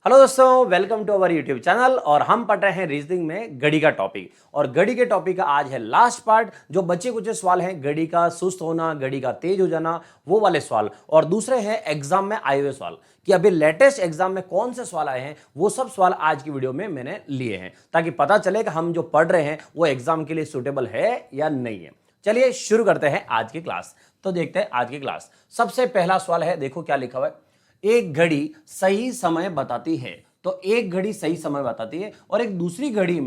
Hello दोस्तों, welcome to our YouTube channel. और हम पढ़ रहे हैं रीजनिंग में घड़ी का टॉपिक। और घड़ी के टॉपिक का आज है लास्ट पार्ट। जो बच्चे कुछ सवाल हैं घड़ी का सुस्त होना, घड़ी का तेज हो जाना, वो वाले सवाल। और दूसरे हैं एग्जाम में आए हुए सवाल कि अभी लेटेस्ट एग्जाम में कौन से सवाल आए हैं। वो सब सवाल आज की वीडियो में मैंने लिए हैं ताकि पता चले कि हम जो पढ़ रहे हैं वो एग्जाम के लिए सूटेबल है या नहीं है। चलिए शुरू करते हैं आज की क्लास। तो देखते हैं आज की क्लास। सबसे पहला सवाल है, देखो क्या लिखा हुआ है। एक घड़ी सही समय बताती है। तो एक घड़ी सही समय बताती है और एक दूसरी घड़ी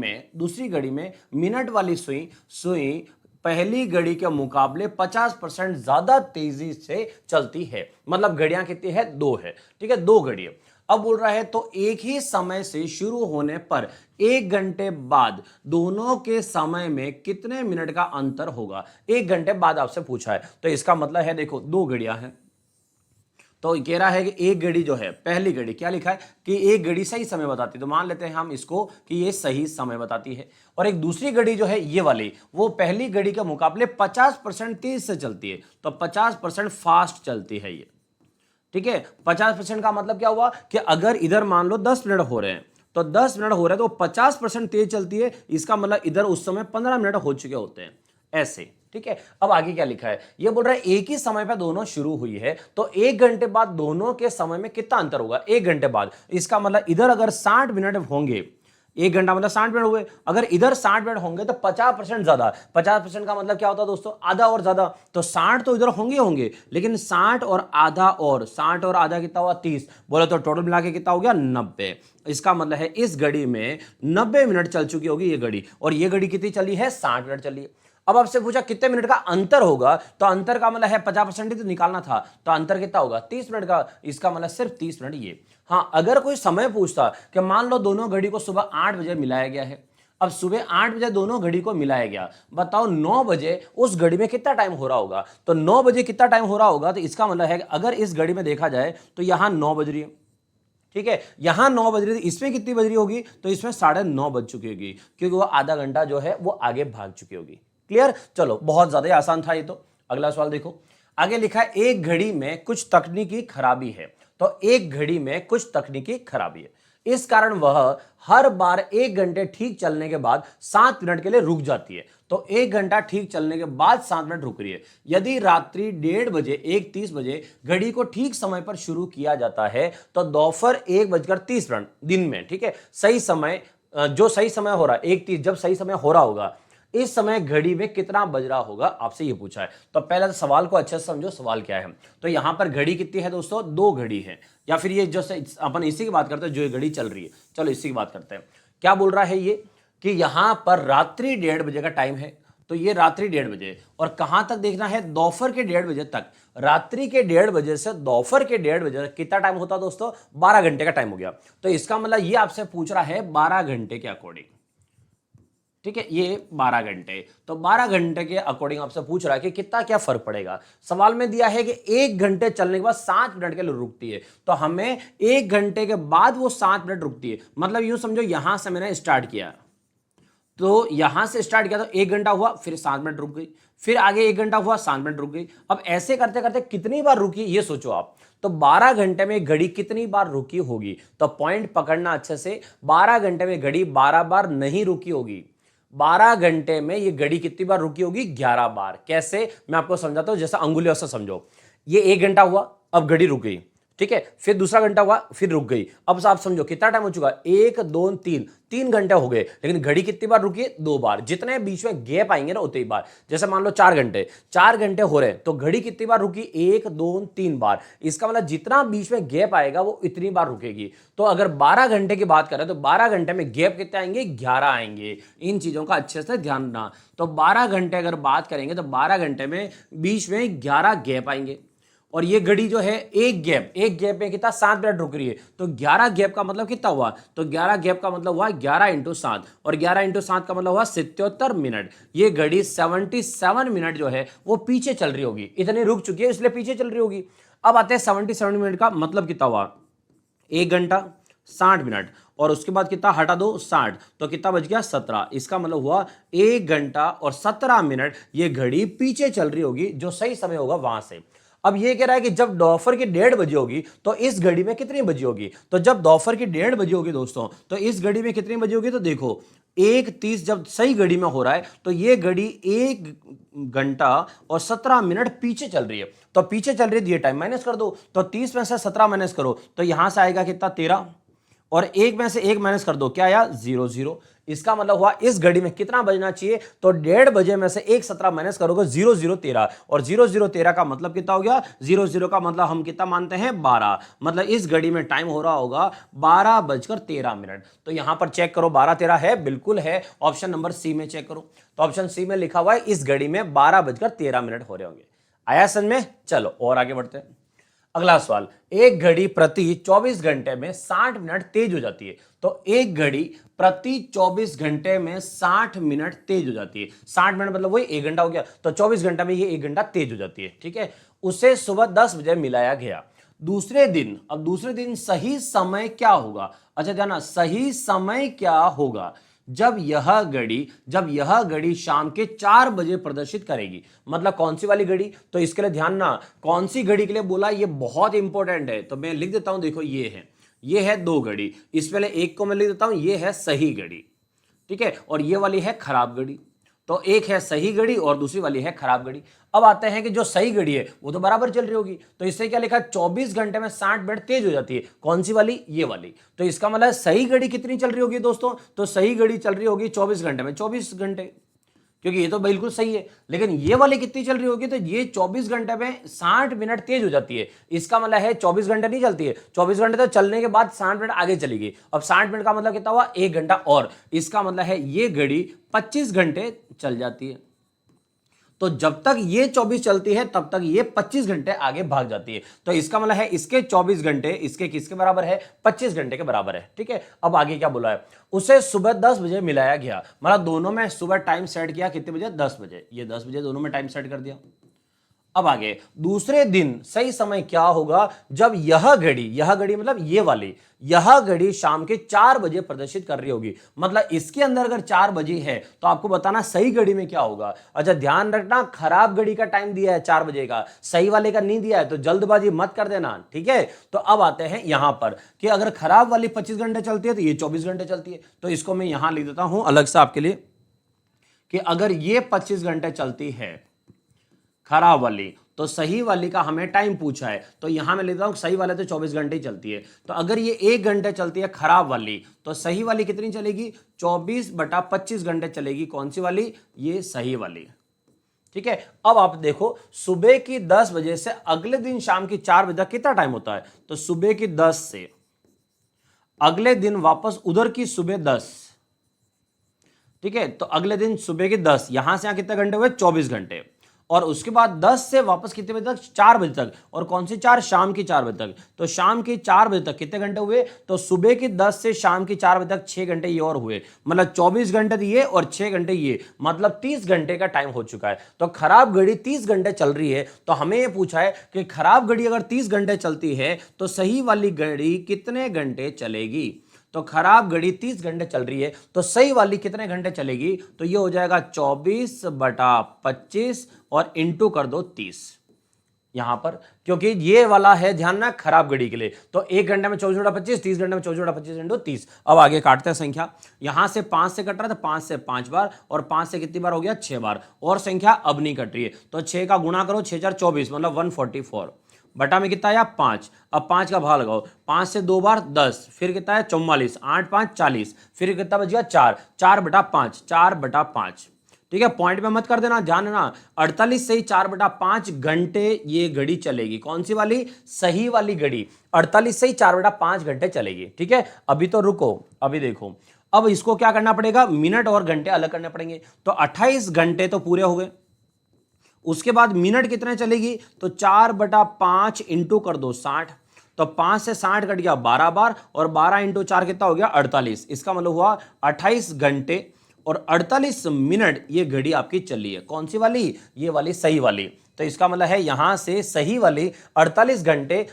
में मिनट वाली सुई पहली घड़ी के मुकाबले 50% ज्यादा तेजी से चलती है। मतलब घड़ियां कितनी है? दो है। ठीक है, दो घड़ी है। अब बोल रहा है तो एक ही समय से शुरू होने पर 1 घंटे बाद दोनों के समय में कितने मिनट का अंतर होगा। 1 घंटे बाद आपसे पूछा है, तो इसका मतलब है देखो दो घड़ियां हैं। तो कह रहा है कि एक घड़ी जो है, पहली घड़ी क्या लिखा है कि एक घड़ी सही समय बताती है, तो मान लेते हैं हम इसको कि ये सही समय बताती है। और एक दूसरी घड़ी जो है ये वाली, वो पहली घड़ी के मुकाबले 50% तेज से चलती है, तो 50% फास्ट चलती है ये। ठीक है, 50% का मतलब क्या हुआ कि अगर इधर मान लो 10 मिनट हो रहे हैं, तो 10 मिनट हो रहे हैं तो 50% तेज चलती है। इसका मतलब इधर उस समय 15 मिनट हो चुके होते हैं, ऐसे। ठीक है, अब आगे क्या लिखा है, ये बोल रहा है एक ही समय पे दोनों शुरू हुई है, तो 1 घंटे बाद दोनों के समय में कितना अंतर होगा 1 घंटे बाद। इसका मतलब इधर अगर 60 मिनट होंगे, 1 घंटा मतलब 60 मिनट हुए, अगर इधर 60 मिनट होंगे तो 50% ज्यादा। 50% का मतलब क्या होता है दोस्तों? आधा और ज्यादा। तो 60 तो इधर होंगे, लेकिन 60 और आधा, और 60 और आधा कितना हुआ? 30। बोले तो टोटल मिला के कितना हो गया? 90। इसका मतलब है इस घड़ी में 90 मिनट चल चुकी होगी ये घड़ी, और ये घड़ी कितनी चली है? 60 मिनट चली है। अब आपसे पूछा कितने मिनट का अंतर होगा, तो अंतर का मतलब है 50% ही तो निकालना था, तो अंतर कितना होगा? 30 मिनट का। इसका मतलब सिर्फ 30 मिनट ये। हाँ, अगर कोई समय पूछता कि मान लो दोनों घड़ी को सुबह 8 बजे मिलाया गया है, अब सुबह 8 बजे दोनों घड़ी को मिलाया गया, बताओ 9 बजे उस घड़ी में कितना टाइम हो रहा होगा। तो 9 बजे कितना टाइम हो रहा होगा, तो इसका मतलब है अगर इस घड़ी में देखा जाए तो यहां 9 बज रही है। ठीक है, यहां 9 बज रही थी, इसमें कितनी बज रही होगी? तो इसमें 9:30 बज चुकी होगी, क्योंकि वो आधा घंटा जो है वो आगे भाग चुकी होगी। क्लियर? चलो, बहुत ज्यादा आसान था ये तो। अगला सवाल देखो, आगे लिखा है एक घड़ी में कुछ तकनीकी खराबी है। तो एक घड़ी में कुछ तकनीकी खराबी है, इस कारण वह हर बार 1 घंटे ठीक चलने के बाद 7 मिनट के लिए रुक जाती है। तो 1 घंटा ठीक चलने के बाद 7 मिनट रुक रही है। यदि रात्रि 1:30 1:30 बजे घड़ी को ठीक समय पर शुरू किया जाता है, तो दोपहर 1:30 दिन में, ठीक है, सही समय, जो सही समय हो रहा है 1:30, जब सही समय हो रहा होगा, इस समय घड़ी में कितना बज रहा होगा, आपसे ये पूछा है। तो पहले तो सवाल को अच्छे से समझो, सवाल क्या है। तो यहां पर घड़ी कितनी है दोस्तों? दो घड़ी है, या फिर ये जो अपन इसी की बात करते हैं, जो ये घड़ी चल रही है, चलो इसी की बात करते हैं। क्या बोल रहा है ये कि यहां पर रात्रि 1:30 बजे का टाइम है, तो ये रात्रि 1:30 बजे, और कहां तक देखना है? दोपहर के 1:30 बजे तक। रात्रि के 1:30 बजे से दोपहर के 1:30 बजे तक कितना टाइम होता है दोस्तों? 12 घंटे का टाइम हो गया। तो इसका मतलब ये आपसे पूछ रहा है 12 घंटे के अकॉर्डिंग। ठीक है, ये 12 घंटे, तो 12 घंटे के अकॉर्डिंग आपसे पूछ रहा है कि कितना क्या फर्क पड़ेगा। सवाल में दिया है कि 1 घंटे चलने के बाद 7 मिनट के लिए रुकती है, तो हमें 1 घंटे के बाद वो 7 मिनट रुकती है। मतलब यूं समझो, यहां से मैंने स्टार्ट किया, तो यहां से स्टार्ट किया तो 1 घंटा हुआ, फिर 7 मिनट रुक गई, फिर आगे 1 घंटा हुआ, 7 मिनट रुक गई। अब ऐसे करते करते कितनी बार रुकी ये सोचो आप। तो 12 घंटे में घड़ी कितनी बार रुकी होगी? तो पॉइंट पकड़ना अच्छे से, 12 घंटे में घड़ी 12 बार नहीं रुकी होगी। 12 घंटे में ये घड़ी कितनी बार रुकी होगी? 11 बार। कैसे, मैं आपको समझाता हूं, जैसा अंगुलियों से समझो। ये 1 घंटा हुआ, अब घड़ी रुक गई, ठीक है, फिर दूसरा घंटा हुआ, फिर रुक गई। अब आप समझो कितना टाइम हो चुका? 1 2 3, 3 घंटे हो गए, लेकिन घड़ी कितनी बार रुकी है? 2 बार। जितने बीच में गैप आएंगे ना उतनी बार। जैसे मान लो 4 घंटे हो रहे हैं, तो घड़ी कितनी बार रुकी? 1 2 3 बार। इसका मतलब जितना बीच में गैप आएगा वो इतनी बार रुकेगी। तो अगर 12 घंटे की बात करें तो 12 घंटे में गैप कितने आएंगे? 11 आएंगे। इन चीजों का अच्छे से ध्यान रखना। तो 12 घंटे अगर बात करेंगे तो 12 घंटे में बीच में 11 गैप आएंगे, और ये घड़ी जो है एक गैप में कितना? 7 मिनट रुक रही है। तो 11 गैप का मतलब कितना हुआ? तो 11 गैप का मतलब हुआ 11 × 7, और 11 × 7 का मतलब हुआ 77 मिनट। ये घड़ी 77 मिनट जो है वो पीछे चल रही होगी, इतनी रुक चुकी है इसलिए पीछे चल रही होगी। अब आते हैं 77 मिनट का मतलब कितना हुआ? 1 घंटा 60 मिनट, और उसके बाद कितना हटा दो? 60, तो कितना बच गया? 17। इसका मतलब हुआ 1 घंटा और 17 मिनट ये घड़ी पीछे चल रही होगी, जो सही समय होगा वहां से। अब ये कह रहा है कि जब दोपहर की 1:30 बजे होगी तो इस घड़ी में कितनी बजे होगी। तो जब दोपहर की 1:30 बजे होगी दोस्तों, तो इस घड़ी में कितनी बजे होगी। तो देखो 1:30 जब सही घड़ी में हो रहा है तो ये घड़ी 1 घंटा और 17 मिनट पीछे चल रही है। तो पीछे चल रही है, ये टाइम माइनस कर दो। तो 30 में से 17 माइनस करो तो यहां से आएगा कितना 13, और 1 में से 1 माइनस कर दो, क्या आया 0 0। इसका मतलब हुआ इस घड़ी में कितना बजना चाहिए। तो 1:30 बजे में से 1 17 माइनस करोगे 0 0 13, और 0 0 13 का मतलब कितना हो गया 0 0 का मतलब हम कितना मानते हैं 12। मतलब इस घड़ी में टाइम हो रहा होगा 12:13। तो यहां पर चेक करो 12:13 है, बिल्कुल है। ऑप्शन नंबर सी में चेक करो, तो ऑप्शन सी में लिखा हुआ है इस घड़ी में 12:13 हो रहे होंगे। आया समझ में। चलो और आगे बढ़ते हैं। अगला सवाल, एक घड़ी प्रति 24 घंटे में 60 मिनट तेज हो जाती है। तो एक घड़ी प्रति 24 घंटे में 60 मिनट तेज हो जाती है। 60 मिनट मतलब वही 1 घंटा हो गया, तो 24 घंटा में ये 1 घंटा तेज हो जाती है। ठीक है, उसे सुबह 10 बजे मिलाया गया। दूसरे दिन, अब दूसरे दिन सही समय क्या होगा। अच्छा ध्यान, सही समय क्या होगा जब यह घड़ी शाम के 4 बजे प्रदर्शित करेगी। मतलब कौन सी वाली घड़ी। तो इसके लिए ध्यान ना, कौन सी घड़ी के लिए बोला, ये बहुत इंपॉर्टेंट है। तो मैं लिख देता हूं, देखो ये है 2 घड़ी। इस पहले एक को मैं लिख देता हूं, ये है सही घड़ी, ठीक है, और ये वाली है खराब घड़ी। तो एक है सही घड़ी और दूसरी वाली है खराब घड़ी। अब आते हैं कि जो सही घड़ी है वो तो बराबर चल रही होगी। तो इससे क्या लिखा, 24 घंटे में 60 मिनट तेज हो जाती है। कौन सी वाली, ये वाली। तो इसका मतलब सही घड़ी कितनी चल रही होगी दोस्तों। तो सही घड़ी चल रही होगी 24 घंटे में 24 घंटे, क्योंकि ये तो बिल्कुल सही है। लेकिन ये वाली कितनी चल रही होगी, तो ये 24 घंटे में 60 मिनट तेज हो जाती है। इसका मतलब है 24 घंटे नहीं चलती है, 24 घंटे तो चलने के बाद 60 मिनट आगे चलेगी। अब 60 मिनट का मतलब कितना हुआ, 1 घंटा और। इसका मतलब है ये घड़ी 25 घंटे चल जाती है। तो जब तक ये 24 चलती है तब तक ये 25 घंटे आगे भाग जाती है। तो इसका मतलब है इसके 24 घंटे इसके किसके बराबर है, 25 घंटे के बराबर है। ठीक है, अब आगे क्या बोला है, उसे सुबह 10 बजे मिलाया गया। मतलब दोनों में सुबह टाइम सेट किया, कितने बजे, 10 बजे। ये 10 बजे दोनों में टाइम सेट कर दिया। अब आगे, दूसरे दिन सही समय क्या होगा जब यह घड़ी मतलब यह घड़ी शाम के 4 बजे प्रदर्शित कर रही होगी। मतलब इसके अंदर अगर 4 बजे है तो आपको बताना सही घड़ी में क्या होगा। अच्छा ध्यान रखना, खराब घड़ी का टाइम दिया है 4 बजे का, सही वाले का नहीं दिया है, तो जल्दबाजी मत कर देना। ठीक है, तो अब आते हैं यहां पर कि अगर खराब वाली 25 घंटे चलती है तो ये 24 घंटे चलती है। तो इसको मैं यहां लिख देता हूं अलग से आपके लिए कि अगर ये 25 घंटे चलती है खराब वाली, तो सही वाली का हमें टाइम पूछा है, तो यहां मैं लेता हूं सही वाले तो 24 घंटे ही चलती है। तो अगर ये 1 घंटे चलती है खराब वाली, तो सही वाली कितनी चलेगी, 24/25 घंटे चलेगी। कौन सी वाली, ये सही वाली। ठीक है, अब आप देखो सुबह की 10 बजे से अगले दिन शाम की 4 बजे तक कितना टाइम होता है। तो सुबह की 10 से अगले दिन वापस उधर की सुबह 10, ठीक है, तो अगले दिन सुबह की 10, यहां से यहां कितने घंटे हुए, 24 घंटे। और उसके बाद 10 से वापस कितने बजे तक, 4 बजे तक। और कौन सी 4, शाम की 4 बजे तक। तो शाम की 4 बजे तक कितने घंटे हुए, तो सुबह की 10 से शाम की 4 बजे तक 6 घंटे ये और हुए। मतलब 24 घंटे ये और 6 घंटे ये, मतलब 30 घंटे का टाइम हो चुका है। तो खराब घड़ी 30 घंटे चल रही है। तो हमें यह पूछा है कि खराब घड़ी अगर 30 घंटे चलती है तो सही वाली घड़ी कितने घंटे चलेगी। तो खराब घड़ी 30 घंटे चल रही है तो सही वाली कितने घंटे चलेगी, तो ये हो जाएगा 24/25 और इंटू कर दो 30 यहां पर, क्योंकि ये वाला है ध्यान ना खराब घड़ी के लिए। तो 1 घंटे में 24/25, 30 घंटे में 24/25 इंटू 30। अब आगे काटते हैं संख्या, यहां से 5 से कट रहा था, 5 से 5 बार, और 5 से कितनी बार हो गया, 6 बार। और संख्या अब नहीं कट रही है, तो 6 का गुणा करो, 6 4 24, मतलब 144 बटा में कितना आया 5। अब 5 का भाग लगाओ, 5 से 2 बार 10, फिर कितना है 44, 8 5 40, फिर कितना बच गया 4, 4/5, 4/5। ठीक है, पॉइंट में मत कर देना, ध्यान देना। 48 से ही 4/5 घंटे ये घड़ी चलेगी। कौन सी वाली, सही वाली घड़ी 48 से ही 4/5 घंटे चलेगी। ठीक है, अभी तो रुको, अभी देखो, अब इसको क्या करना पड़ेगा, मिनट और घंटे अलग करने पड़ेंगे। तो 28 घंटे तो पूरे हो गए। उसके बाद मिनट कितने चलेगी, तो 4/5 इंटू कर दो 60। तो 5 से 60 कट गया 12 बार, और 12 इंटू 4 कितना हो गया 48। इसका मतलब हुआ 28 घंटे और 48 मिनट ये घड़ी आपकी चली है। कौन सी वाली, ये वाली सही वाली। तो इसका मतलब है यहां से सही वाली 28 घंटे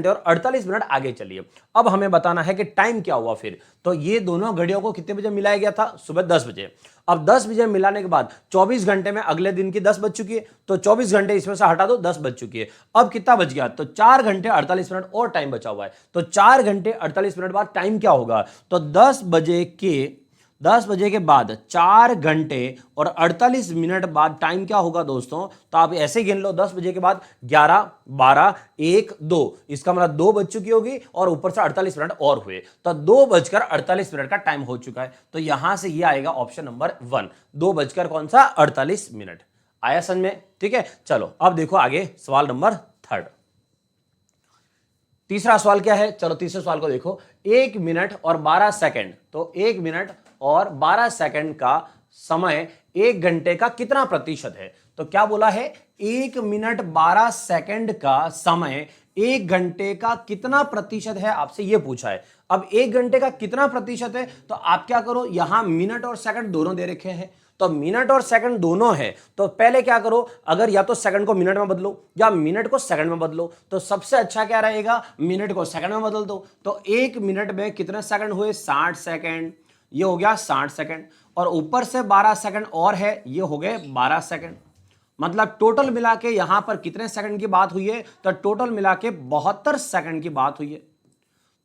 और 48 मिनट आगे चलिए। अब हमें बताना है कि टाइम क्या हुआ फिर। तो ये दोनों घड़ियों को कितने बजे मिलाया गया था? सुबह 10 बजे। अब 10 बजे मिलाने के बाद 24 घंटे में अगले दिन की 10 बज चुकी है, तो 24 घंटे इसमें से हटा दो, 10 बज चुकी है। अब कितना बच गया? तो 4 घंटे 48 मिनट और टाइम बचा हुआ है। तो 4 घंटे 48 मिनट बाद टाइम क्या होगा? तो 10 बजे के बाद 4 घंटे और 48 मिनट बाद टाइम क्या होगा दोस्तों? तो आप ऐसे गिन लो, 10 बजे के बाद 11, 12, 1, 2, इसका मतलब 2 बज चुकी होगी और ऊपर से 48 मिनट और हुए, तो 2:48 का टाइम हो चुका है। तो यहां से ये आएगा ऑप्शन नंबर 1, 2:48 आया समझ में? ठीक है, चलो अब देखो आगे सवाल नंबर 3। तीसरा सवाल क्या है? चलो तीसरे सवाल को देखो। 1 मिनट और 12 सेकंड, तो 1 मिनट और 12 सेकंड का समय 1 घंटे का कितना प्रतिशत है? तो क्या बोला है? 1 मिनट 12 सेकंड का समय 1 घंटे का कितना प्रतिशत है, आपसे यह पूछा है। अब 1 घंटे का कितना प्रतिशत है, तो आप क्या करो, यहां मिनट और सेकंड दोनों दे रखे हैं, तो मिनट और सेकंड दोनों है, तो पहले क्या करो, अगर या तो सेकंड को मिनट में बदलो या मिनट को सेकंड में बदलो, तो सबसे अच्छा क्या रहेगा, मिनट को सेकंड में बदल दो। तो 1 मिनट में कितने सेकंड हुए? 60 सेकंड, ये हो गया 60 सेकंड, और ऊपर से 12 सेकंड और है, ये हो गए 12 सेकंड। मतलब टोटल मिला के यहां पर कितने सेकंड की बात हुई है? तो टोटल मिला के 72 सेकंड की बात हुई है।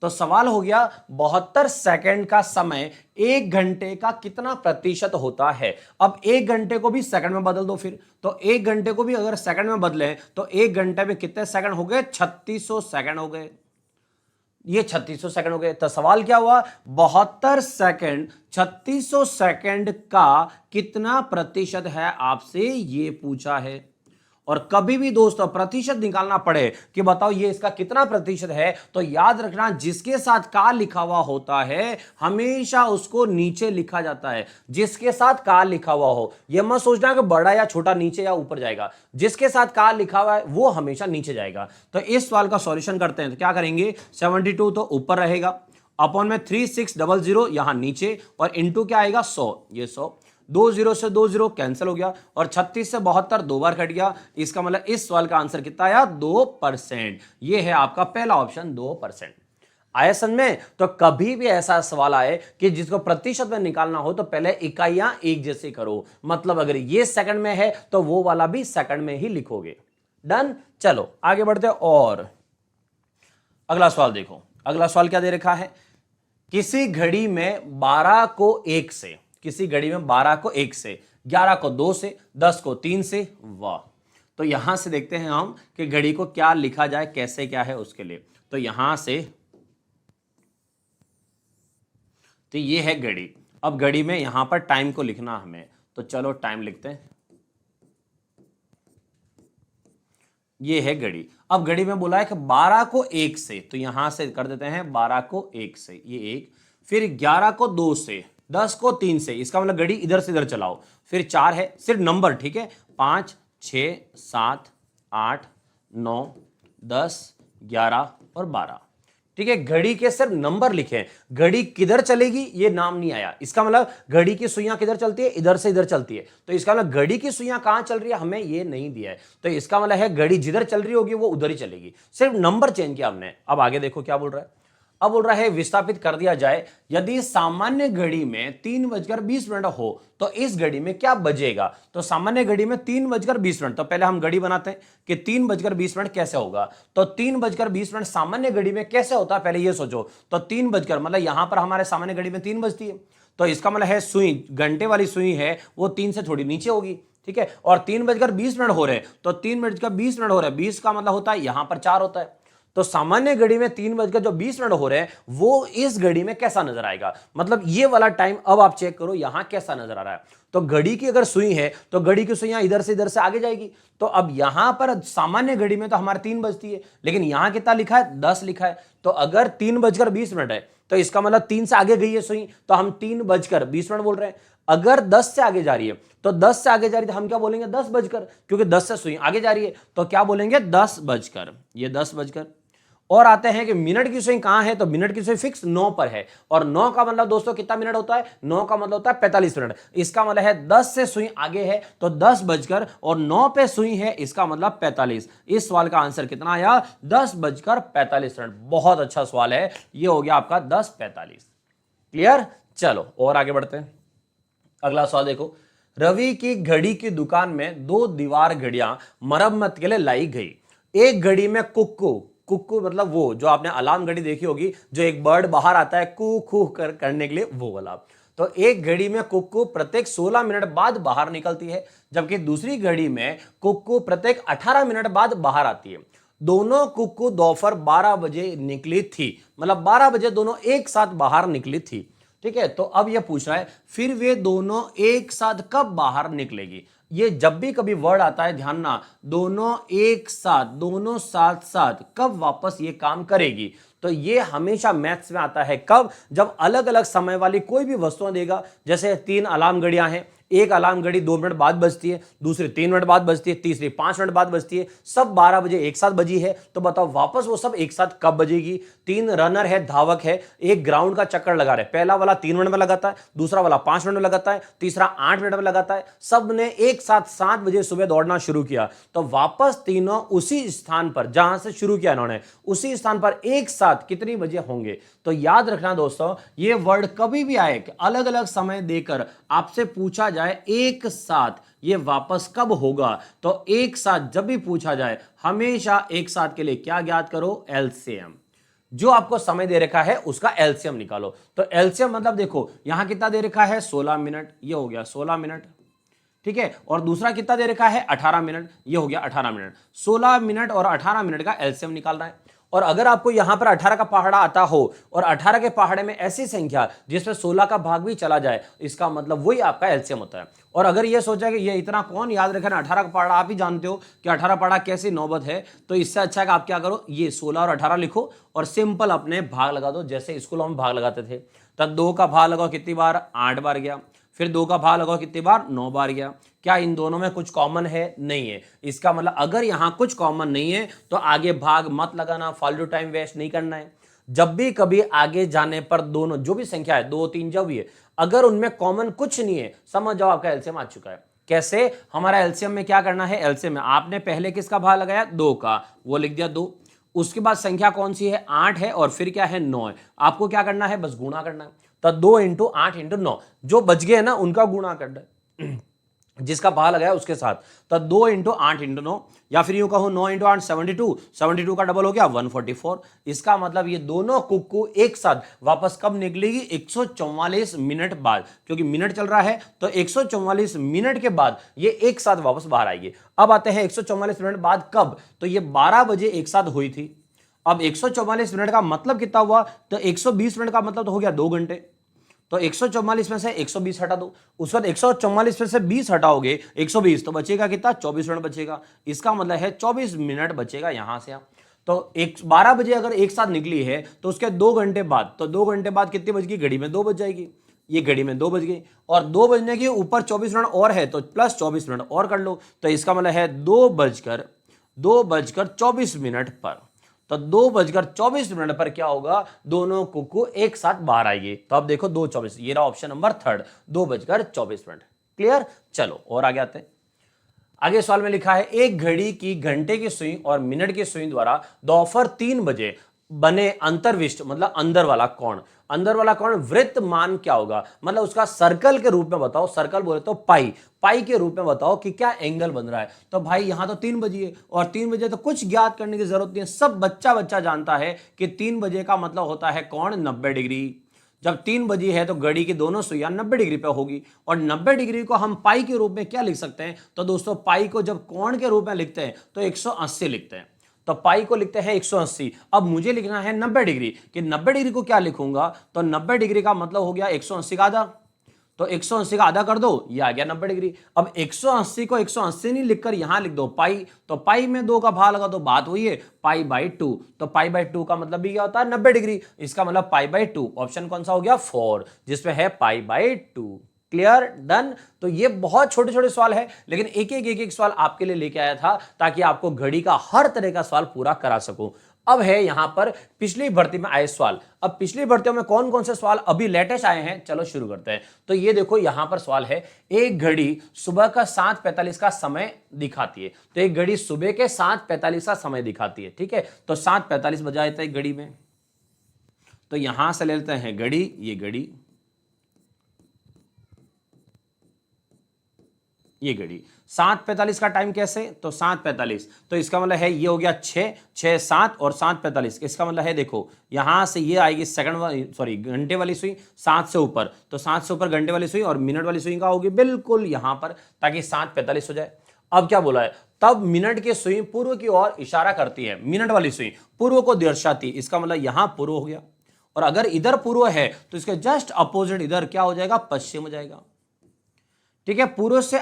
तो सवाल हो गया 72 सेकंड का समय 1 घंटे का कितना प्रतिशत होता है। अब 1 घंटे को भी सेकंड में बदल दो फिर, तो 1 घंटे को भी अगर सेकंड में बदले तो 1 घंटे में कितने सेकंड हो गए? 3600 सेकंड हो गए, ये 3600 सेकंड हो गए। तो सवाल क्या हुआ? 72 सेकंड 3600 सेकंड का कितना प्रतिशत है, आपसे ये पूछा है। और कभी भी दोस्तों प्रतिशत निकालना पड़े कि बताओ ये इसका कितना प्रतिशत है, तो याद रखना जिसके साथ का लिखा हुआ होता है हमेशा उसको नीचे लिखा जाता है। जिसके साथ का लिखा हुआ हो, यह मत सोचना कि बड़ा या छोटा नीचे या ऊपर जाएगा, जिसके साथ का लिखा हुआ है वो हमेशा नीचे जाएगा। तो इस सवाल का सॉल्यूशन करते हैं, तो क्या करेंगे, 72 तो ऊपर रहेगा, अपॉन में 3600 यहां नीचे, और इंटू क्या आएगा 100, ये 100, 20 से 20 कैंसिल हो गया, और 36 से 72 दो बार कट गया। इसका मतलब इस सवाल का आंसर कितना आया? 2%। ये है आपका पहला ऑप्शन, 2%। आया समझ में? तो कभी भी ऐसा सवाल आए कि जिसको प्रतिशत में निकालना हो तो पहले इकाइयां एक जैसे करो, मतलब अगर ये सेकंड में है तो वो वाला भी सेकंड में ही लिखोगे। डन। चलो आगे बढ़ते, और अगला सवाल देखो। अगला सवाल क्या दे रखा है? किसी घड़ी में 12 को 1 से, किसी घड़ी में 12 को 1 से, 11 को 2 से, 10 को 3 से, वाह। तो यहां से देखते हैं हम कि घड़ी को क्या लिखा जाए, कैसे क्या है उसके लिए। तो यहां से, तो ये है घड़ी। अब घड़ी में यहां पर टाइम को लिखना हमें, तो चलो टाइम लिखते हैं। ये है घड़ी। अब घड़ी में बोला है कि 12 को 1 से, तो यहां से कर देते हैं 12 को 1 से, ये 1, फिर 11 को 2 से, 10 को 3 से, इसका मतलब घड़ी इधर से इधर चलाओ, फिर 4 है, सिर्फ नंबर, ठीक है, 5, 6, 7, 8, 9, 10, 11 और 12, ठीक है। घड़ी के सिर्फ नंबर लिखे हैं, घड़ी किधर चलेगी ये नाम नहीं आया। इसका मतलब घड़ी की सुइयां किधर चलती है? इधर से इधर चलती है, तो इसका मतलब घड़ी की सुइयां कहां चल रही है हमें ये नहीं दिया है। तो इसका मतलब है घड़ी जिधर चल रही होगी वो उधर ही चलेगी, सिर्फ नंबर चेंज किया हमने। अब आगे देखो क्या बोल रहा है। अब बोल रहा है विस्थापित कर दिया जाए, यदि सामान्य घड़ी में 3:20 हो तो इस घड़ी में क्या बजेगा। तो सामान्य घड़ी में 3:20, तो पहले हम घड़ी बनाते हैं कि 3:20 कैसे होगा। तो 3:20 सामान्य घड़ी में कैसे होता है, पहले ये सोचो। तो 3 बजकर, मतलब यहां पर हमारे सामान्य घड़ी में 3 बजती है, तो इसका मतलब है सुई, घंटे वाली सुई है वो 3 से थोड़ी नीचे होगी, ठीक है। और 3:20 हो रहे हैं, तो 3:20 हो रहे हैं, 20 का मतलब होता है यहां पर 4 होता है। तो सामान्य घड़ी में 3:20 हो रहे हैं, वो इस घड़ी में कैसा नजर आएगा, मतलब ये वाला टाइम। अब आप चेक करो यहां कैसा नजर आ रहा है। तो घड़ी की अगर सुई है तो घड़ी की सुइयां इधर से आगे जाएगी। तो अब यहां पर सामान्य घड़ी में तो हमारे 3 बजती है, लेकिन यहां कितना लिखा है? 10 लिखा है। तो अगर 3:20 है तो इसका मतलब 3 से आगे गई है सुई, तो हम 3:20 बोल रहे हैं। अगर 10 से आगे जा रही है, तो 10 से आगे जा रही है तो हम क्या बोलेंगे? 10 बजकर, क्योंकि 10 से सुई आगे जा रही है, तो क्या बोलेंगे? 10 बजकर, ये 10 बजकर। और आते हैं कि मिनट की सुई कहां है, तो मिनट की सुई फिक्स 9 पर है, और 9 का मतलब दोस्तों कितना मिनट होता है, 9 का मतलब होता है 45 मिनट। इसका मतलब है 10 से सुई आगे है तो 10 बजकर और 9 पे सुई है, इसका मतलब 45। इस सवाल का आंसर कितना आया, 10:45। बहुत अच्छा सवाल है, ये हो गया आपका 10:45। क्लियर। चलो और आगे बढ़ते हैं। अगला सवाल देखो, रवि की घड़ी की दुकान में 2 दीवार घड़ियां मरम्मत के लिए लाई गई। एक घड़ी में कुक्कू, कुक्कू मतलब वो जो आपने अलार्म घड़ी देखी होगी, जो एक बर्ड बाहर आता है कू कू करने के लिए, वो वाला। तो एक घड़ी में कुक्कू प्रत्येक 16 मिनट बाद बाहर निकलती है, जबकि दूसरी घड़ी में कुक्कू प्रत्येक 18 मिनट बाद बाहर आती है। दोनों कुक्कू दोपहर 12 बजे निकली थी, मतलब 12 बजे दोनों एक साथ बाहर निकली थी। ठीक है, तो अब यह पूछ रहा है फिर वे दोनों एक साथ कब बाहर निकलेगी। ये जब भी कभी वर्ड आता है ध्यान ना, दोनों एक साथ, दोनों साथ साथ, कब वापस ये काम करेगी। तो ये हमेशा मैथ्स में आता है कब, जब अलग अलग समय वाली कोई भी वस्तुएं देगा। जैसे 3 अलार्म घड़ियां हैं, एक अलार्म घड़ी 2 मिनट बाद बजती है, दूसरी 3 मिनट बाद बजती है, तीसरी 5 मिनट बाद बजती है, सब 12 बजे एक साथ बजी है। तो बताओ वापस वो सब एक साथ कब बजेगी। 3 रनर है, धावक है, एक ग्राउंड का चक्कर लगा रहे, पहला वाला 3 मिनट में लगाता है, दूसरा वाला 5 मिनट में लगाता है, तीसरा 8 मिनट में लगाता है। सब ने एक साथ 7 बजे सुबह दौड़ना शुरू किया, तो वापस तीनों उसी स्थान पर जहां से शुरू किया इन्होंने, उसी स्थान पर एक साथ कितनी बजे होंगे। तो याद रखना दोस्तों, ये वर्ड कभी भी आए कि अलग अलग समय देकर आपसे पूछा जाए एक साथ ये वापस कब होगा, तो एक साथ जब भी पूछा जाए हमेशा एक साथ के लिए क्या ज्ञात करो, एलसीएम। जो आपको समय दे रखा है उसका एलसीएम निकालो। तो एलसीएम मतलब देखो यहां कितना दे रखा है, 16 मिनट, ये हो गया 16 मिनट। ठीक है, और दूसरा कितना दे रखा है, 18 मिनट, ये हो गया 18 मिनट। 16 मिनट और 18 मिनट का एलसीएम निकालना है। और अगर आपको यहां पर 18 का पहाड़ा आता हो और 18 के पहाड़े में ऐसी संख्या जिसमें 16 का भाग भी चला जाए, इसका मतलब वही आपका एलसीएम होता है। और अगर ये सोचा कि ये इतना कौन याद रखे ना, 18 का पहाड़ा आप ही जानते हो कि 18 पहाड़ा कैसी नौबत है, तो इससे अच्छा है कि आप क्या करो, ये 16 और 18 लिखो और सिंपल अपने भाग लगा दो, जैसे स्कूलों में भाग लगाते थे। तब 2 का भाग लगाओ कितनी बार, 8 बार गया। फिर 2 का भाग लगाओ कितनी बार, 9 बार गया। क्या इन दोनों में कुछ कॉमन है, नहीं है। इसका मतलब अगर यहां कुछ कॉमन नहीं है तो आगे भाग मत लगाना, फालतू टाइम वेस्ट नहीं करना है। जब भी कभी आगे जाने पर दोनों जो भी संख्या है, 2 3 जो भी है, अगर उनमें कॉमन कुछ नहीं है, समझ जाओ आपका एलसीएम आ चुका है। कैसे, हमारा एलसीएम में क्या करना है, एलसीएम में आपने पहले किसका भाग लगाया, 2 का, वो लिख दिया 2। उसके बाद संख्या कौन सी है, 8 है, और फिर क्या है, 9 है। आपको क्या करना है, बस गुणा करना है। तो 2 इंटू 8 इंटू 9, जो बच गए ना उनका गुणा करना है जिसका भाग लगाया उसके साथ। तो 2 इंटू 8 इंटू 9, या फिर यूं कहूं 9 इंटू 8 72, 72 का डबल हो गया 144। इसका मतलब ये दोनों कुक्कू एक साथ वापस कब निकलेगी, 144 मिनट बाद, क्योंकि मिनट चल रहा है तो 144 मिनट के बाद ये एक साथ वापस बाहर आएगी। अब आते हैं 144 मिनट बाद कब, तो ये 12 बजे एक साथ हुई थी। अब 144 मिनट का मतलब कितना हुआ, तो 120 मिनट का मतलब तो हो गया 2 घंटे। तो 144 में से 120 हटा दो, उसके बाद 144 में से 20 हटाओगे, 120, तो बचेगा कितना, 24 मिनट बचेगा। इसका मतलब है 24 मिनट बचेगा यहां से। तो 12 बजे अगर एक साथ निकली है तो उसके 2 घंटे बाद, तो 2 घंटे बाद कितनी बज गई, घड़ी में 2 बज जाएगी। ये घड़ी में 2 बज गई, और 2 बजने के ऊपर 24 मिनट और है तो प्लस 24 मिनट और कर लो। तो इसका मतलब है 2:24 पर, तो 2:24 पर क्या होगा, दोनों कुक्कू एक साथ बाहर आएगी। तो अब देखो 2:24, ये रहा ऑप्शन नंबर 3, 2:24। क्लियर। चलो और आगे आते हैं। आगे सवाल में लिखा है, एक घड़ी की घंटे की सुई और मिनट की सुई द्वारा दोपहर 3 बजे बने अंतर्विष्ट मतलब अंदर वाला कोण, अंदर वाला कोण वृत्त मान क्या होगा, मतलब उसका सर्कल के रूप में बताओ। सर्कल बोले तो पाई, पाई के रूप में बताओ कि क्या एंगल बन रहा है। तो भाई यहां तो 3 बजे और 3 बजे तो कुछ ज्ञात करने की जरूरत नहीं है, सब बच्चा जानता है कि 3 बजे का मतलब होता है कोण 90 डिग्री। जब 3 बजी है तो घड़ी की दोनों सुइयां 90 डिग्री पे होगी, और 90 डिग्री को हम पाई के रूप में क्या लिख सकते हैं, तो दोस्तों पाई को जब कोण के रूप में लिखते हैं तो 180 लिखते हैं। तो पाई को लिखते हैं 180। अब मुझे लिखना है 90 डिग्री, कि 90 डिग्री को क्या लिखूंगा, तो 90 डिग्री का मतलब हो गया 180 का आधा, तो 180 का आधा कर दो, ये आ गया 90 डिग्री। अब 180 को 180 नहीं लिखकर यहां लिख दो पाई, तो पाई में 2 का भाग लगा दो, बात हुई है पाई/2। तो पाई/2 का मतलब भी क्या होता है, 90 डिग्री। इसका मतलब पाई/2, ऑप्शन कौन सा हो गया, 4, जिसमें है पाई/2। Clear, done. तो ये बहुत छोटे छोटे सवाल है, लेकिन एक एक सवाल आपके लिए लेके आया था ताकि आपको घड़ी का हर तरह का सवाल पूरा करा सकूं। अब है यहां पर पिछली भर्ती में आए सवाल। अब पिछली भर्तियों में कौन कौन से सवाल अभी लेटेस्ट आए हैं, चलो शुरू करते हैं। तो ये देखो यहां पर सवाल है, एक घड़ी सुबह का 7:45 का समय दिखाती है। तो एक घड़ी सुबह के 7:45 का समय दिखाती है, ठीक है। तो 7:45 बजा देता है घड़ी में, तो यहां से ले लेते हैं घड़ी, ये घड़ी, ये घड़ी 7:45 का टाइम कैसे, तो 7:45, तो इसका मतलब है ये हो गया 6, 6, 7 और 7:45। इसका मतलब है देखो यहां से ये आएगी सेकंड वाली, सॉरी घंटे वाली सुई 7 से ऊपर, तो 7 से ऊपर घंटे वाली सुई और मिनट वाली सुई का होगी बिल्कुल यहां पर, ताकि 7:45 हो जाए। अब क्या बोला है, तब मिनट की सुई पूर्व की ओर इशारा करती है, मिनट वाली सुई पूर्व को दर्शाती, इसका मतलब यहां पूर्व हो गया। और अगर इधर पूर्व है तो इसके जस्ट अपोजिट इधर क्या हो जाएगा, पश्चिम हो जाएगा, ठीक है। पूर्व से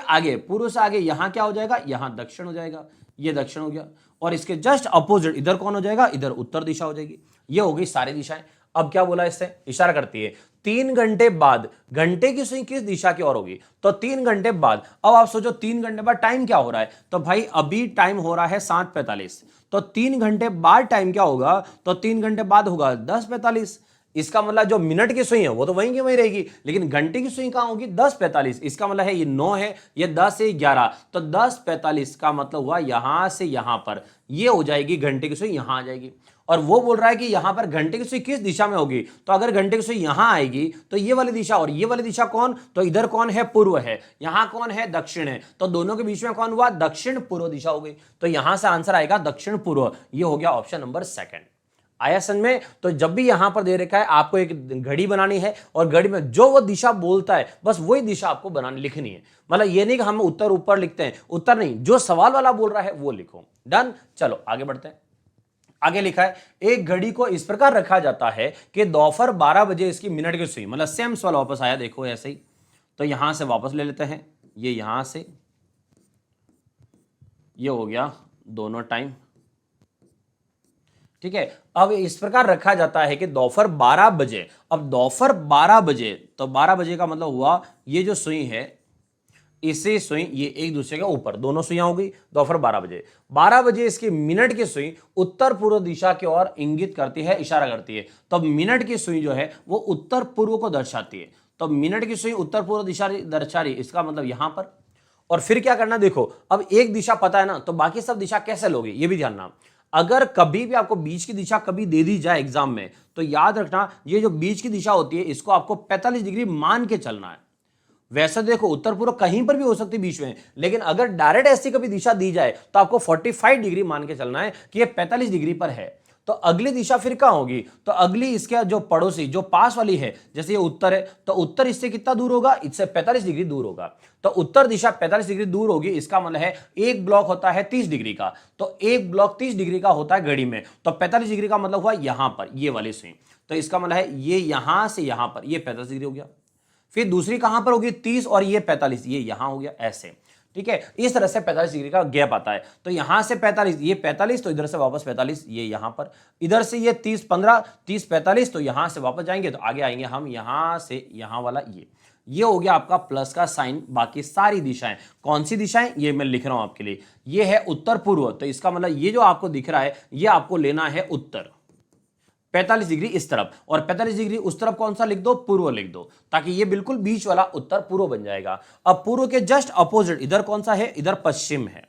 आगे यहां क्या हो जाएगा, यहां दक्षिण हो जाएगा, ये दक्षिण हो गया। और इसके जस्ट अपोजिट इधर कौन हो जाएगा, इधर उत्तर दिशा हो जाएगी। ये हो गई सारी दिशाएं। अब क्या बोला, इससे इशारा करती है 3 घंटे बाद घंटे की सुई किस दिशा की ओर होगी, तो 3 घंटे बाद। अब आप सोचो 3 घंटे बाद टाइम क्या हो रहा है, तो भाई अभी टाइम हो रहा है 7:45, तो 3 घंटे बाद टाइम क्या होगा, तो 3 घंटे बाद होगा 10:45। इसका मतलब जो मिनट की सुई है वो तो वहीं की वहीं रहेगी, लेकिन घंटे की सुई कहां होगी, 10:45। इसका मतलब है ये 9 है, ये 10 है 11, तो 10:45 का मतलब हुआ यहां से यहां पर ये हो जाएगी घंटे की सुई, यहां आ जाएगी। और वो बोल रहा है कि यहां पर घंटे की सुई किस दिशा में होगी, तो अगर घंटे की सुई यहां आएगी तो ये वाली दिशा, और ये वाली दिशा कौन, तो इधर कौन है, पूर्व है, यहां कौन है, दक्षिण है, तो दोनों के बीच में कौन हुआ, दक्षिण पूर्व दिशा हो गई। तो यहां से आंसर आएगा दक्षिण पूर्व। ये हो गया ऑप्शन नंबर 2। आया समझ में। तो जब भी यहां पर दे रखा है आपको एक घड़ी बनानी है, और घड़ी में जो वो दिशा बोलता है बस वही दिशा आपको बनानी लिखनी है। मतलब ये नहीं कि हम उत्तर ऊपर लिखते हैं, उत्तर नहीं, जो सवाल वाला बोल रहा है वो लिखो। डन। चलो आगे बढ़ते हैं। आगे लिखा है, एक घड़ी को इस प्रकार रखा जाता है कि दोपहर 12 बजे इसकी मिनट की सुई, मतलब सेम सवाल वापस आया, देखो ऐसे ही। तो यहां से वापस ले लेते हैं, ये यहां से ये हो गया दोनों टाइम, ठीक है। अब इस प्रकार रखा जाता है कि दोपहर 12 बजे, अब दोपहर 12 बजे, तो 12 बजे का मतलब हुआ ये जो सुई है, इसे सुई ये एक दूसरे के ऊपर, दोनों सुइयां हो गई। दोपहर 12 बजे, 12 बजे इसकी मिनट की सुई उत्तर पूर्व दिशा की ओर इंगित करती है, इशारा करती है। तो मिनट की सुई जो है वो उत्तर पूर्व को दर्शाती है, तो मिनट की सुई उत्तर पूर्व दिशा दर्शा रही, इसका मतलब यहां पर। और फिर क्या करना, देखो अब एक दिशा पता है ना, तो बाकी सब दिशा कैसे लोगे, ये भी ध्यान रखना। अगर कभी भी आपको बीच की दिशा कभी दे दी जाए एग्जाम में, तो याद रखना ये जो बीच की दिशा होती है इसको आपको 45 डिग्री मान के चलना है। वैसे देखो उत्तर पूर्व कहीं पर भी हो सकती है बीच में, लेकिन अगर डायरेक्ट ऐसी कभी दिशा दी जाए तो आपको 45 डिग्री मान के चलना है कि ये 45 डिग्री पर है। तो अगली दिशा फिर कहां होगी, तो अगली इसके जो पड़ोसी जो पास वाली है, जैसे ये उत्तर है, तो उत्तर इससे कितना दूर होगा, इससे 45 डिग्री दूर होगा। तो उत्तर दिशा 45 डिग्री दूर होगी, इसका मतलब है एक ब्लॉक होता है 30 डिग्री का, तो एक ब्लॉक 30 डिग्री का होता है घड़ी में, तो 45 डिग्री का मतलब हुआ यहां पर ये वाली सुई, तो इसका मतलब है ये यहां से यहां पर ये 45 डिग्री हो गया। फिर दूसरी कहां पर होगी, 30 और ये 45, ये यहां हो गया ऐसे, ठीक है। इस तरह से 45 डिग्री का गैप आता है। तो यहां से 45, ये 45, तो इधर से वापस 45, ये यहां पर, इधर से ये 30 15 30 45, तो यहां से वापस जाएंगे तो आगे आएंगे हम यहां से यहां वाला ये हो गया आपका प्लस का साइन। बाकी सारी दिशाएं, कौन सी दिशाएं ये मैं लिख रहा हूं आपके लिए, ये है उत्तर पूर्व, तो इसका मतलब ये जो आपको दिख रहा है ये आपको लेना है उत्तर, 45 डिग्री इस तरफ, और 45 डिग्री उस तरफ कौन सा लिख दो, पूर्व लिख दो, ताकि ये बिल्कुल बीच वाला उत्तर पूर्व बन जाएगा। अब पूर्व के जस्ट अपोजिट इधर कौन सा है, इधर पश्चिम है।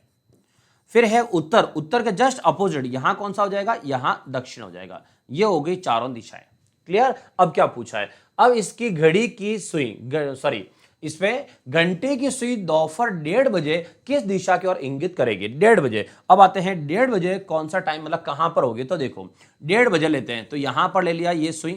फिर है उत्तर, उत्तर के जस्ट अपोजिट यहां कौन सा हो जाएगा, यहां दक्षिण हो जाएगा। ये हो गई चारों दिशाएं। क्लियर। अब क्या पूछा है, अब इसकी घड़ी की सुई, सॉरी इसमें घंटे की सुई दोपहर 1:30 बजे किस दिशा की ओर इंगित करेगी, 1:30 बजे। अब आते हैं 1:30 बजे कौन सा टाइम, मतलब कहां पर होगी, तो देखो 1:30 बजे लेते हैं, तो यहां पर ले लिया ये सुई,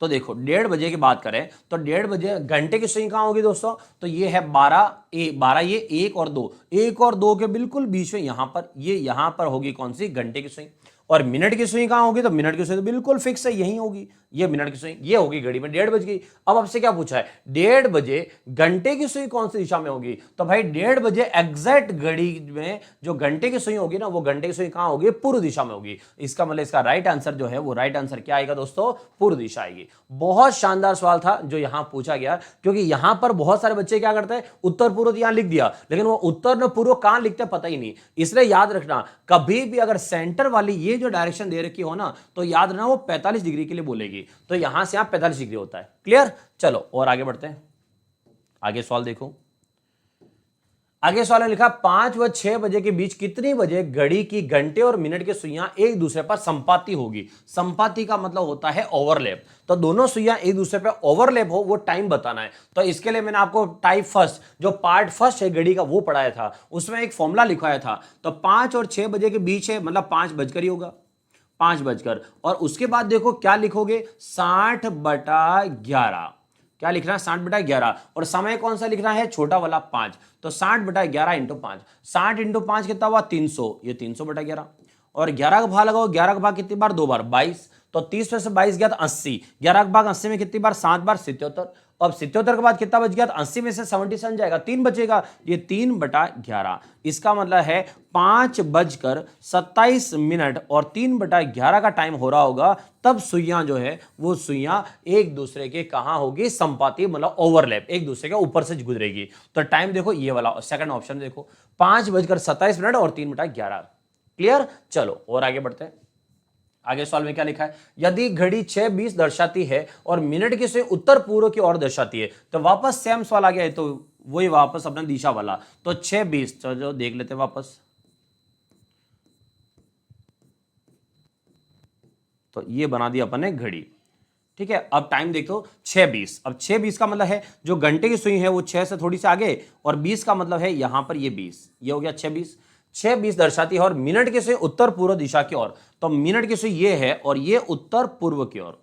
तो देखो 1:30 बजे की बात करें तो 1:30 बजे घंटे की सुई कहां होगी दोस्तों, तो ये है 12 ये 1 और 2, 1 और 2 के बिल्कुल बीच में यहां पर, ये यहां पर होगी कौन सी, घंटे की सुई। और मिनट की सुई कहां होगी, तो मिनट की सुई तो बिल्कुल फिक्स है, यही होगी, ये मिनट की सुई, ये होगी घड़ी में 1:30 बज गई। अब आपसे क्या पूछा है, 1:30 बजे घंटे की सुई कौन सी दिशा में होगी, तो भाई 1:30 बजे एग्जैक्ट घड़ी में जो घंटे की सुई होगी ना, वो घंटे की सुई कहां होगी, पूर्व दिशा में होगी। इसका मतलब इसका राइट आंसर जो है वो राइट आंसर क्या आएगा दोस्तों, पूर्व दिशा आएगी। बहुत शानदार सवाल था जो यहां पूछा गया, क्योंकि यहां पर बहुत सारे बच्चे क्या करते हैं, उत्तर पूर्व यहां लिख दिया, लेकिन वो उत्तर न पूर्व कहां लिखते पता ही नहीं। इसलिए याद रखना, कभी भी अगर सेंटर वाली ये जो डायरेक्शन दे रखी हो ना, तो याद रखना वो 45 डिग्री के लिए बोलेगी, तो यहां से यहां 45 डिग्री होता है। क्लियर, चलो और आगे बढ़ते हैं। आगे सवाल देखो, आगे सवाल में लिखा 5 व 6 बजे के बीच कितनी बजे घड़ी की घंटे और मिनट की सुइयां एक दूसरे पर संपाती होगी। संपाती का मतलब होता है ओवरलैप, तो दोनों सुइयां एक दूसरे पर ओवरलैप हो वो टाइम बताना है। तो इसके लिए मैंने आपको टाइप फर्स्ट जो पार्ट फर्स्ट है घड़ी का वो पढ़ाया था, उसमें एक फॉर्मूला लिखवाया था। तो 5 और 6 बजे के बीच है, मतलब 5 बजकर ही होगा, 5 बजकर, और उसके बाद देखो क्या लिखोगे, 60/11। क्या लिखना है, 60/11, और समय कौन सा लिखना है, छोटा वाला 5। तो 60/11 इंटू 5, 60 इंटू 5 कितना हुआ 300, ये 300/11, और 11 का भाग लगाओ, 11 का भाग कितनी बार, 2 बार, 22, तो 30 में से 22 गया तो 80, 11 का भाग 80 में कितनी बार, 7 बार, 77। अब 77 के बाद कितना बच गया, तो 80 में से 77 जाएगा, 3 बचेगा, ये 3/11। इसका मतलब है 5:27 और 3/11 का टाइम हो रहा होगा, तब सुइयां जो है वो सुइयां एक दूसरे के कहां होगी, संपाती, मतलब ओवरलैप, एक दूसरे के ऊपर से गुजरेगी। तो टाइम देखो ये वाला सेकंड ऑप्शन देखो, 5:27 और 3/11। क्लियर, चलो और आगे बढ़ते हैं। आगे सवाल में क्या लिखा है, यदि घड़ी 6:20 दर्शाती है और मिनट की सुई उत्तर पूर्व की ओर दर्शाती है, तो वापस सेम सवाल आ गया है, तो वही वापस अपना दिशा वाला, तो 6:20 जो देख लेते हैं वापस। तो ये बना दिया अपन ने घड़ी, ठीक है। अब टाइम देखो 6:20, अब 6:20 का मतलब है जो घंटे की सुई है वो 6 से थोड़ी सी आगे, और 20 का मतलब है यहां पर ये 20, ये हो गया 6:20। 6:20 दर्शाती है और मिनट की सुई उत्तर पूर्व दिशा की ओर, तो मिनट की सुई ये है और ये उत्तर पूर्व की ओर,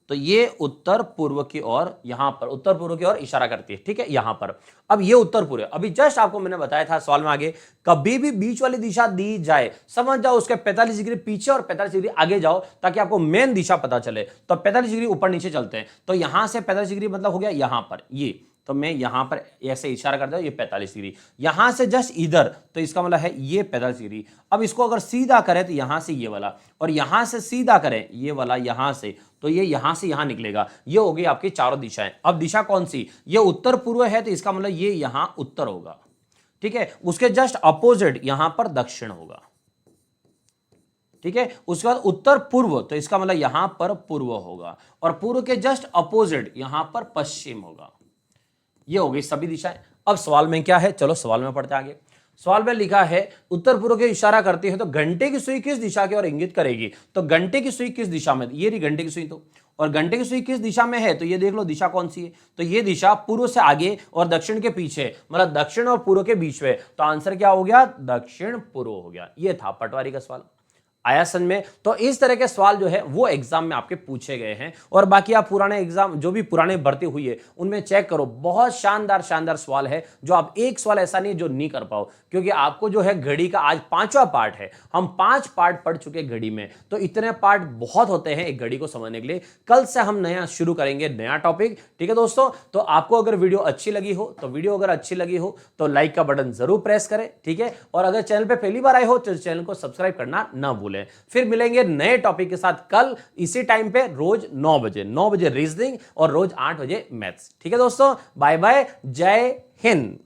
तो ये उत्तर पूर्व की ओर, यहां पर उत्तर पूर्व की ओर इशारा करती है, ठीक है, यहां पर। अब ये उत्तर पूर्व, अभी जस्ट आपको मैंने बताया था सवाल में आगे, कभी भी बीच वाली दिशा दी जाए, समझ जाओ उसके 45 डिग्री पीछे और 45 डिग्री आगे जाओ, ताकि आपको मेन दिशा पता चले। तो 45 डिग्री ऊपर नीचे चलते हैं, तो यहां से 45 डिग्री मतलब हो गया यहां पर ये, तो मैं यहां पर ऐसे इशारा करता हूं, ये 45 डिग्री, यहां से जस्ट इधर, तो इसका मतलब है ये 45 डिग्री। अब इसको अगर सीधा करें तो यहां से ये वाला, और यहां से सीधा करें ये वाला यहां से, तो ये यहां से यहां निकलेगा। ये हो गई आपकी चारों दिशाएं। अब दिशा कौन सी, ये उत्तर पूर्व है, तो इसका मतलब ये यहां उत्तर होगा, ठीक है। उसके जस्ट अपोजिट यहां पर दक्षिण होगा, ठीक है। उसके बाद उत्तर पूर्व, तो इसका मतलब यहां पर पूर्व होगा, और पूर्व के जस्ट अपोजिट यहां पर पश्चिम होगा। ये हो गई सभी दिशाएं। अब सवाल में क्या है, चलो सवाल में पढ़ते आगे। सवाल में लिखा है उत्तर पूर्व की इशारा करती है, तो घंटे की सुई किस दिशा की ओर इंगित करेगी। तो घंटे की सुई किस दिशा में, ये रही घंटे की सुई, तो और घंटे की सुई किस दिशा में है, तो ये देख लो दिशा कौन सी है, तो ये दिशा पूर्व से आगे और दक्षिण के पीछे, मतलब दक्षिण और पूर्व के बीच में। तो आंसर क्या हो गया, दक्षिण पूर्व हो गया। ये था पटवारी का सवाल, आया समझ में। तो इस तरह के सवाल जो है वो एग्जाम में आपके पूछे गए हैं, और बाकी आप पुराने एग्जाम जो भी पुराने भर्ती हुई है उनमें चेक करो, बहुत शानदार शानदार सवाल है, जो आप एक सवाल ऐसा नहीं जो नहीं कर पाओ, क्योंकि आपको जो है घड़ी का आज 5वां पार्ट है, हम 5 पार्ट पढ़ चुके घड़ी में, तो इतने पार्ट बहुत होते हैं एक घड़ी को समझने के लिए। कल से हम नया शुरू करेंगे, नया टॉपिक, ठीक है दोस्तों। तो आपको अगर वीडियो अच्छी लगी हो, तो वीडियो अगर अच्छी लगी हो तो लाइक का बटन जरूर प्रेस करें, ठीक है। और अगर चैनल पे पहली बार आए हो तो चैनल को सब्सक्राइब करना ना भूलें। फिर मिलेंगे नए टॉपिक के साथ कल इसी टाइम पे, रोज 9 बजे रीजनिंग और रोज 8 बजे मैथ्स, ठीक है दोस्तों। बाय बाय, जय हिंद।